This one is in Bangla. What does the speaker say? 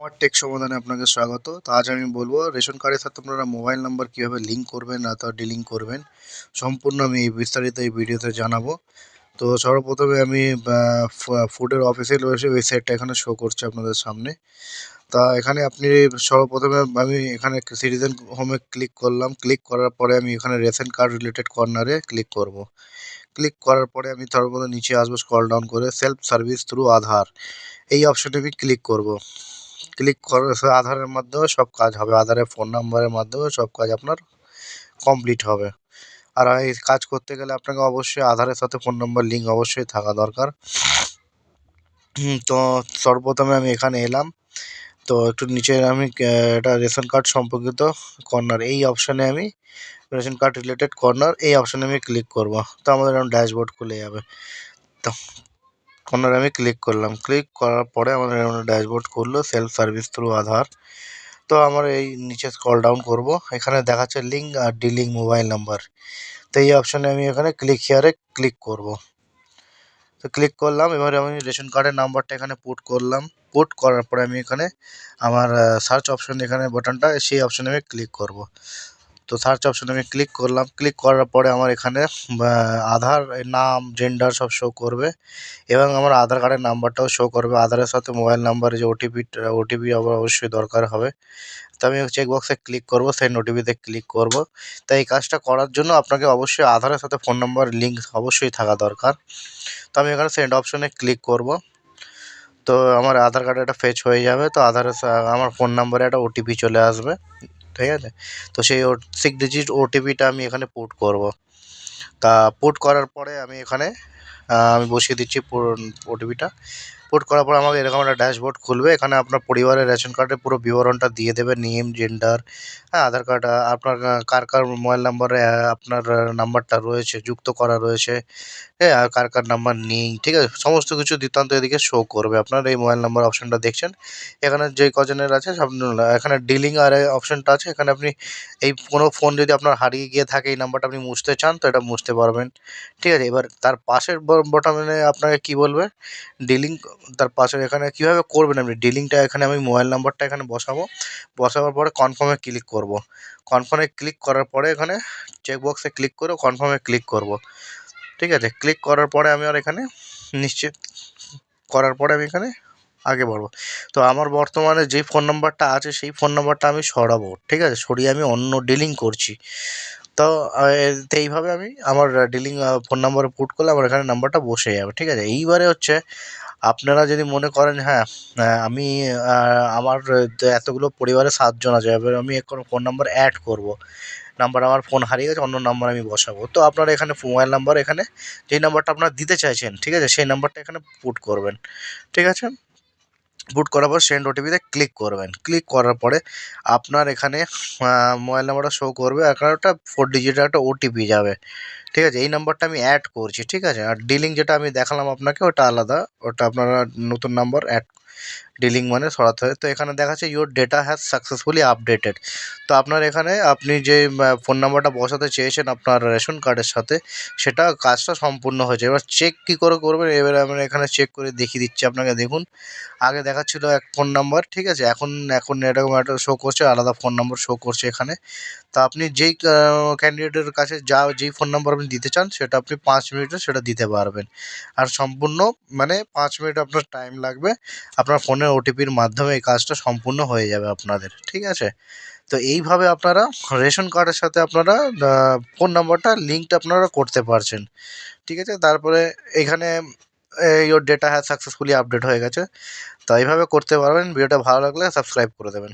আমার টেক সমাধানে আপনাকে স্বাগত। তো আজ আমি বলবো রেশন কার্ডের সাথে আপনারা মোবাইল নাম্বার কীভাবে লিঙ্ক করবেন অথবা ডিলিং করবেন, সম্পূর্ণ আমি এই বিস্তারিত এই ভিডিওতে জানাবো। তো সর্বপ্রথমে আমি ফুডের অফিসে রয়েছে, ওয়েবসাইটটা এখানে শো করছে আপনাদের সামনে। তা এখানে আপনি সর্বপ্রথমে আমি এখানে সিটিজেন হোমে ক্লিক করলাম। ক্লিক করার পরে আমি এখানে রেশন কার্ড রিলেটেড কর্নারে ক্লিক করব। ক্লিক করার পরে আমি সর্বপ্রথম নিচে আসবো, স্ক্রল ডাউন করে সেলফ সার্ভিস থ্রু আধার এই অপশানে আমি ক্লিক করব। ক্লিক করার আধারের মাধ্যমে সব কাজ হবে, আধারের ফোন নাম্বারের মাধ্যমে সব কাজ আপনার কমপ্লিট হবে। আর এই কাজ করতে গেলে আপনাকে অবশ্যই আধারের সাথে ফোন নাম্বার লিঙ্ক অবশ্যই থাকা দরকার। তো সর্বপ্রথমে আমি এখানে এলাম। তো একটু নিচে আমি এটা রেশন কার্ড সম্পর্কিত কর্নার এই অপশানে আমি রেশন কার্ড রিলেটেড কর্নার এই অপশানে আমি ক্লিক করব। তো আমাদের এরকম ড্যাশবোর্ড খুলে যাবে। তো কর্নারে আমি ক্লিক করলাম। ক্লিক করার পরে আমাদের এরকম ড্যাশবোর্ড খুললো, সেলফ সার্ভিস থ্রু আধার। তো আমার এই নিচে স্ক্রল ডাউন করব, এখানে দেখাচ্ছে লিঙ্ক আর ডিলিং মোবাইল নাম্বার। তো এই অপশানে আমি এখানে ক্লিক হিয়ারে ক্লিক করব। তো ক্লিক করলাম। এবারে আমি রেশন কার্ডের নাম্বারটা এখানে পুট করলাম। পুট করার পরে আমি এখানে আমার সার্চ অপশান এখানে বাটনটা সেই অপশানে আমি ক্লিক করব। তো সার্চ অপশানে আমি ক্লিক করলাম। ক্লিক করার পরে আমার এখানে আধার নাম জেন্ডার সব শো করবে এবং আমার আধার কার্ডের নাম্বারটাও শো করবে। আধারের সাথে মোবাইল নাম্বারে যে ওটিপি অবশ্যই দরকার হবে। তো আমি চেক বক্সে ক্লিক করব, সেন্ড ওটিপিতে ক্লিক করব। তাই এই কাজটা করার জন্য আপনাকে অবশ্যই আধারের সাথে ফোন নাম্বার লিঙ্ক অবশ্যই থাকা দরকার। তো আমি এখানে সেন্ড অপশনে ক্লিক করব। তো আমার আধার কার্ডে একটা ফেচ হয়ে যাবে। তো আমার ফোন নাম্বারে একটা ওটিপি চলে আসবে, ঠিক আছে। তো সেই 6 ডিজিট ওটিপিটা আমি এখানে পুট করব। তা পুট করার পরে আমি এখানে আমি বসিয়ে দিচ্ছি পুরো ওটিপিটা। পুট করার পর আমাকে এরকম একটা ড্যাশবোর্ড খুলবে। এখানে আপনার পরিবারের রেশন কার্ডের পুরো বিবরণটা দিয়ে দেবে, নেম জেন্ডার, হ্যাঁ, আধার কার্ড আপনার কার মোবাইল নাম্বারে আপনার নাম্বারটা রয়েছে যুক্ত করা রয়েছে, হ্যাঁ, আর কার নাম্বার নেই, ঠিক আছে। সমস্ত কিছু বৃত্তান্ত এদিকে শো করবে। আপনার এই মোবাইল নাম্বার অপশানটা দেখছেন, এখানে যে কজনের আছে সব এখানে ডিলিং আর অপশানটা আছে। এখানে আপনি এই কোনো ফোন যদি আপনার হারিয়ে গিয়ে থাকে, এই নাম্বারটা আপনি মুছতে চান তো এটা মুছতে পারবেন, ঠিক আছে। এবার তার পাশের বটনে আপনাকে কি বলবে, ডিলিং। তার পাশে এখানে কীভাবে করবেন আপনি ডিলিংটা, এখানে আমি মোবাইল নাম্বারটা এখানে বসাবো। বসাবার পরে কনফার্মে ক্লিক করব। কনফার্মে ক্লিক করার পরে এখানে চেক বক্সে ক্লিক করে কনফার্মে ক্লিক করব, ঠিক আছে। ক্লিক করার পরে আমি আর এখানে নিশ্চিত করার পরে আমি এখানে আগে বাড়বো। তো আমার বর্তমানে যেই ফোন নাম্বারটা আছে সেই ফোন নাম্বারটা আমি সরাবো, ঠিক আছে, সরিয়ে আমি অন্য ডিলিং করছি। তো এইভাবে আমি আমার ডিলিং ফোন নাম্বারে পুট করলে আমার এখানে নাম্বারটা বসে যাবে, ঠিক আছে। এইবারে হচ্ছে আপনারা যদি মনে করেন হ্যাঁ, আমি আমার এতগুলো পরিবারে 7 জন আছে, এবার আমি কোনো ফোন নাম্বার অ্যাড করব, নাম্বার আমার ফোন হারিয়ে গেছে, অন্য নাম্বার আমি বসাবো। তো আপনারা এখানে মোবাইল নাম্বার এখানে যেই নাম্বারটা আপনারা দিতে চাইছেন, ঠিক আছে, সেই নাম্বারটা এখানে পুট করবেন, ঠিক আছে। পুট করার পর সেন্ড ওটিপিতে ক্লিক করবেন। ক্লিক করার পরে আপনার এখানে মোবাইল নাম্বারটা শো করবে, আর একটা 4 ডিজিটের একটা ওটিপি যাবে, ঠিক আছে। এই নাম্বারটা আমি অ্যাড করছি, ঠিক আছে। আর ডিলিং যেটা আমি দেখালাম আপনাকে ওটা আলাদা, ওটা আপনারা নতুন নাম্বার অ্যাড ডিলিং মানে সরাতে হয়। তো এখানে দেখাচ্ছে your data has successfully updated. তো আপনার এখানে আপনি যে ফোন নাম্বারটা বসাতে চেয়েছেন আপনার রেশন কার্ডের সাথে, সেটা কাজটা সম্পূর্ণ হয়েছে। এবার চেক কী করে করবেন, এবারে আমরা এখানে চেক করে দেখিয়ে দিচ্ছি আপনাকে। দেখুন, আগে দেখাচ্ছিল এক ফোন নাম্বার, ঠিক আছে, এখন এখন এরকম একটা শো করছে, আলাদা ফোন নম্বর শো করছে এখানে। তা আপনি যেই ক্যান্ডিডেটের কাছে যেই ফোন নাম্বার আপনি দিতে চান সেটা আপনি 5 মিনিটে সেটা দিতে পারবেন। আর সম্পূর্ণ মানে 5 মিনিট আপনার টাইম লাগবে। আপনার ফোনের ওটিপির মাধ্যমে এই কাজটা সম্পূর্ণ হয়ে যাবে আপনাদের, ঠিক আছে। তো এইভাবে আপনারা রেশন কার্ডের সাথে আপনারা ফোন নাম্বারটা লিঙ্কটা আপনারা করতে পারছেন, ঠিক আছে। তারপরে এখানে your data has successfully update হয়ে গেছে। তো এইভাবে করতে পারবেন। ভিডিওটা ভালো লাগলে সাবস্ক্রাইব করে দেবেন।